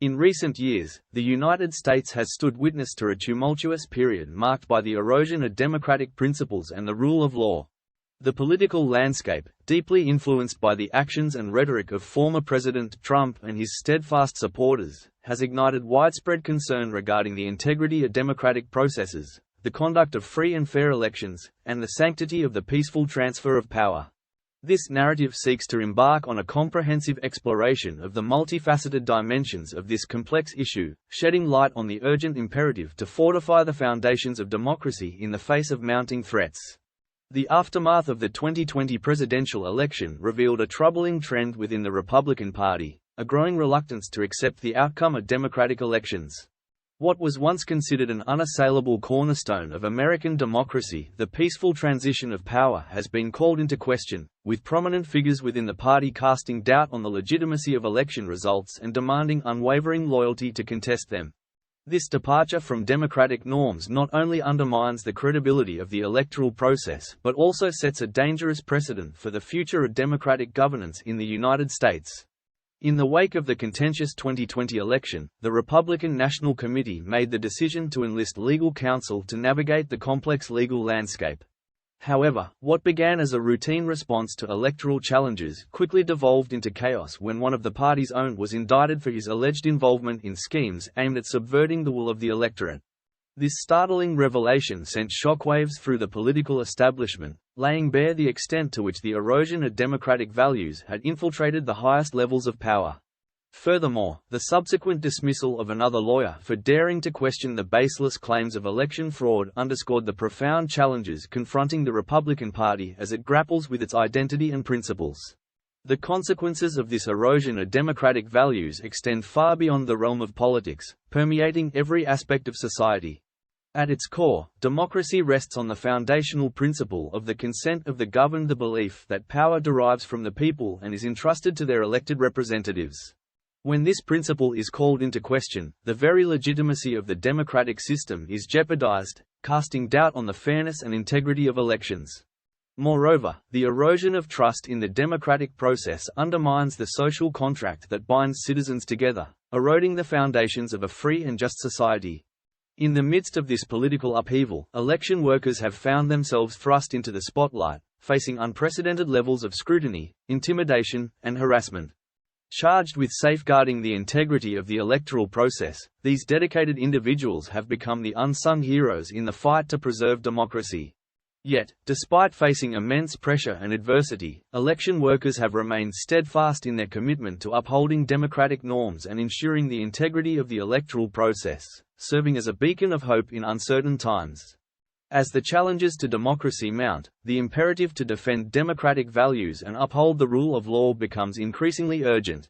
In recent years, the United States has stood witness to a tumultuous period marked by the erosion of democratic principles and the rule of law. The political landscape, deeply influenced by the actions and rhetoric of former President Trump and his steadfast supporters, has ignited widespread concern regarding the integrity of democratic processes, the conduct of free and fair elections, and the sanctity of the peaceful transfer of power. This narrative seeks to embark on a comprehensive exploration of the multifaceted dimensions of this complex issue, shedding light on the urgent imperative to fortify the foundations of democracy in the face of mounting threats. The aftermath of the 2020 presidential election revealed a troubling trend within the Republican Party, a growing reluctance to accept the outcome of democratic elections. What was once considered an unassailable cornerstone of American democracy, the peaceful transition of power, has been called into question, with prominent figures within the party casting doubt on the legitimacy of election results and demanding unwavering loyalty to contest them. This departure from democratic norms not only undermines the credibility of the electoral process but also sets a dangerous precedent for the future of democratic governance in the United States. In the wake of the contentious 2020 election, the Republican National Committee made the decision to enlist legal counsel to navigate the complex legal landscape. However, what began as a routine response to electoral challenges quickly devolved into chaos when one of the party's own was indicted for his alleged involvement in schemes aimed at subverting the will of the electorate. This startling revelation sent shockwaves through the political establishment, laying bare the extent to which the erosion of democratic values had infiltrated the highest levels of power. Furthermore, the subsequent dismissal of another lawyer for daring to question the baseless claims of election fraud underscored the profound challenges confronting the Republican Party as it grapples with its identity and principles. The consequences of this erosion of democratic values extend far beyond the realm of politics, permeating every aspect of society. At its core, democracy rests on the foundational principle of the consent of the governed, the belief that power derives from the people and is entrusted to their elected representatives. When this principle is called into question, the very legitimacy of the democratic system is jeopardized, casting doubt on the fairness and integrity of elections. Moreover, the erosion of trust in the democratic process undermines the social contract that binds citizens together, eroding the foundations of a free and just society. In the midst of this political upheaval, election workers have found themselves thrust into the spotlight, facing unprecedented levels of scrutiny, intimidation, and harassment. Charged with safeguarding the integrity of the electoral process, these dedicated individuals have become the unsung heroes in the fight to preserve democracy. Yet, despite facing immense pressure and adversity, election workers have remained steadfast in their commitment to upholding democratic norms and ensuring the integrity of the electoral process, serving as a beacon of hope in uncertain times. As the challenges to democracy mount, the imperative to defend democratic values and uphold the rule of law becomes increasingly urgent.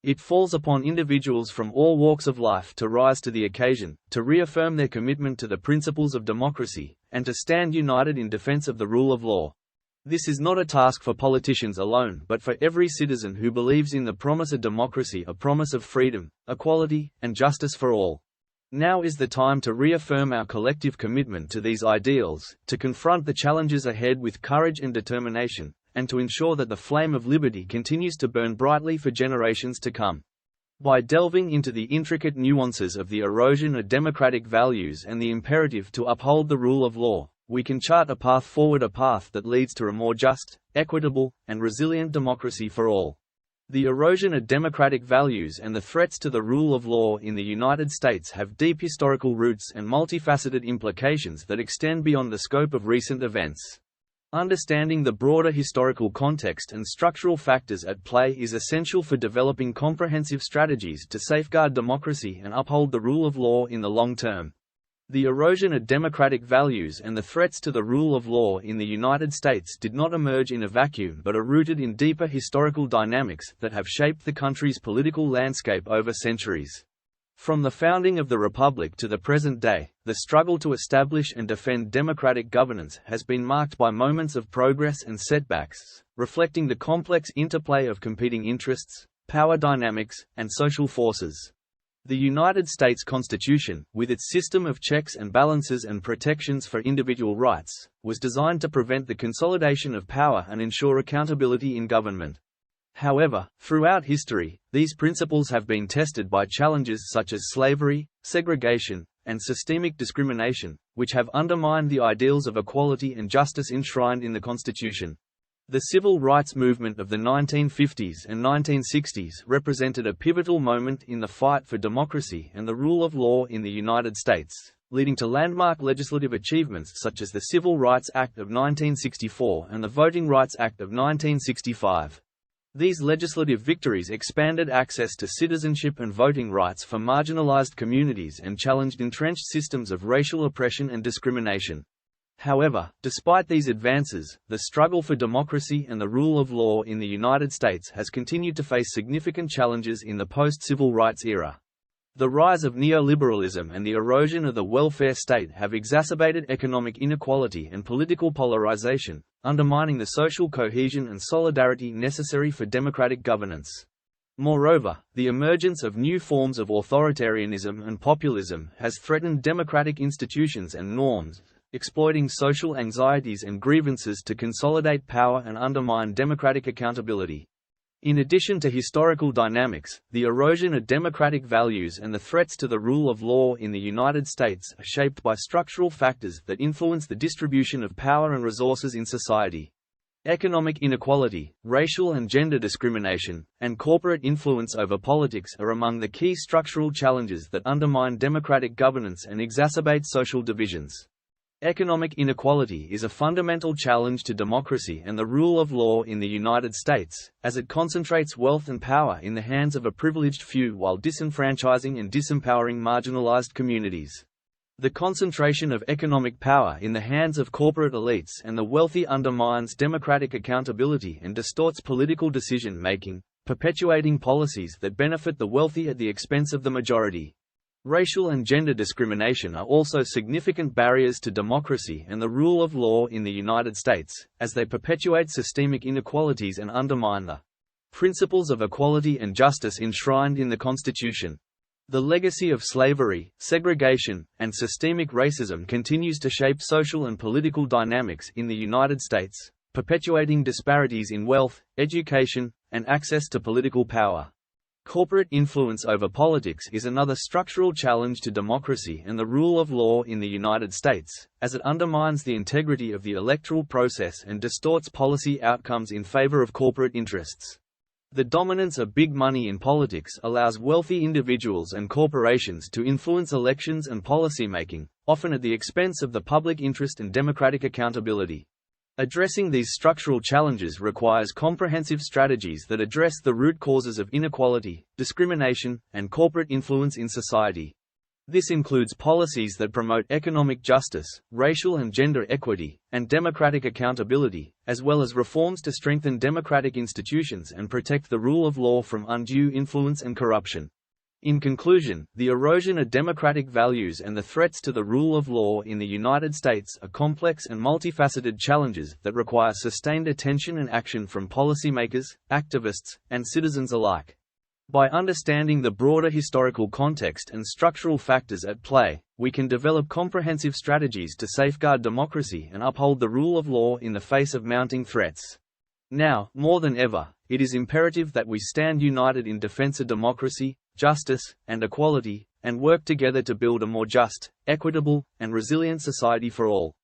It falls upon individuals from all walks of life to rise to the occasion, to reaffirm their commitment to the principles of democracy, and to stand united in defense of the rule of law. This is not a task for politicians alone but for every citizen who believes in the promise of democracy, a promise of freedom, equality, and justice for all. Now is the time to reaffirm our collective commitment to these ideals, to confront the challenges ahead with courage and determination, and to ensure that the flame of liberty continues to burn brightly for generations to come. By delving into the intricate nuances of the erosion of democratic values and the imperative to uphold the rule of law, we can chart a path forward, a path that leads to a more just, equitable, and resilient democracy for all. The erosion of democratic values and the threats to the rule of law in the United States have deep historical roots and multifaceted implications that extend beyond the scope of recent events. Understanding the broader historical context and structural factors at play is essential for developing comprehensive strategies to safeguard democracy and uphold the rule of law in the long term. The erosion of democratic values and the threats to the rule of law in the United States did not emerge in a vacuum but are rooted in deeper historical dynamics that have shaped the country's political landscape over centuries. From the founding of the Republic to the present day, the struggle to establish and defend democratic governance has been marked by moments of progress and setbacks, reflecting the complex interplay of competing interests, power dynamics, and social forces. The United States Constitution, with its system of checks and balances and protections for individual rights, was designed to prevent the consolidation of power and ensure accountability in government. However, throughout history, these principles have been tested by challenges such as slavery, segregation, and systemic discrimination, which have undermined the ideals of equality and justice enshrined in the Constitution. The civil rights movement of the 1950s and 1960s represented a pivotal moment in the fight for democracy and the rule of law in the United States, leading to landmark legislative achievements such as the Civil Rights Act of 1964 and the Voting Rights Act of 1965. These legislative victories expanded access to citizenship and voting rights for marginalized communities and challenged entrenched systems of racial oppression and discrimination. However, despite these advances, the struggle for democracy and the rule of law in the United States has continued to face significant challenges in the post-civil rights era. The rise of neoliberalism and the erosion of the welfare state have exacerbated economic inequality and political polarization, undermining the social cohesion and solidarity necessary for democratic governance. Moreover, the emergence of new forms of authoritarianism and populism has threatened democratic institutions and norms, exploiting social anxieties and grievances to consolidate power and undermine democratic accountability. In addition to historical dynamics, the erosion of democratic values and the threats to the rule of law in the United States are shaped by structural factors that influence the distribution of power and resources in society. Economic inequality, racial and gender discrimination, and corporate influence over politics are among the key structural challenges that undermine democratic governance and exacerbate social divisions. Economic inequality is a fundamental challenge to democracy and the rule of law in the United States, as it concentrates wealth and power in the hands of a privileged few while disenfranchising and disempowering marginalized communities. The concentration of economic power in the hands of corporate elites and the wealthy undermines democratic accountability and distorts political decision-making, perpetuating policies that benefit the wealthy at the expense of the majority. Racial and gender discrimination are also significant barriers to democracy and the rule of law in the United States, as they perpetuate systemic inequalities and undermine the principles of equality and justice enshrined in the Constitution. The legacy of slavery, segregation, and systemic racism continues to shape social and political dynamics in the United States, perpetuating disparities in wealth, education, and access to political power. Corporate influence over politics is another structural challenge to democracy and the rule of law in the United States, as it undermines the integrity of the electoral process and distorts policy outcomes in favor of corporate interests. The dominance of big money in politics allows wealthy individuals and corporations to influence elections and policymaking, often at the expense of the public interest and democratic accountability. Addressing these structural challenges requires comprehensive strategies that address the root causes of inequality, discrimination, and corporate influence in society. This includes policies that promote economic justice, racial and gender equity, and democratic accountability, as well as reforms to strengthen democratic institutions and protect the rule of law from undue influence and corruption. In conclusion, the erosion of democratic values and the threats to the rule of law in the United States are complex and multifaceted challenges that require sustained attention and action from policymakers, activists, and citizens alike. By understanding the broader historical context and structural factors at play, we can develop comprehensive strategies to safeguard democracy and uphold the rule of law in the face of mounting threats. Now, more than ever, it is imperative that we stand united in defense of democracy, justice, and equality, and work together to build a more just, equitable, and resilient society for all.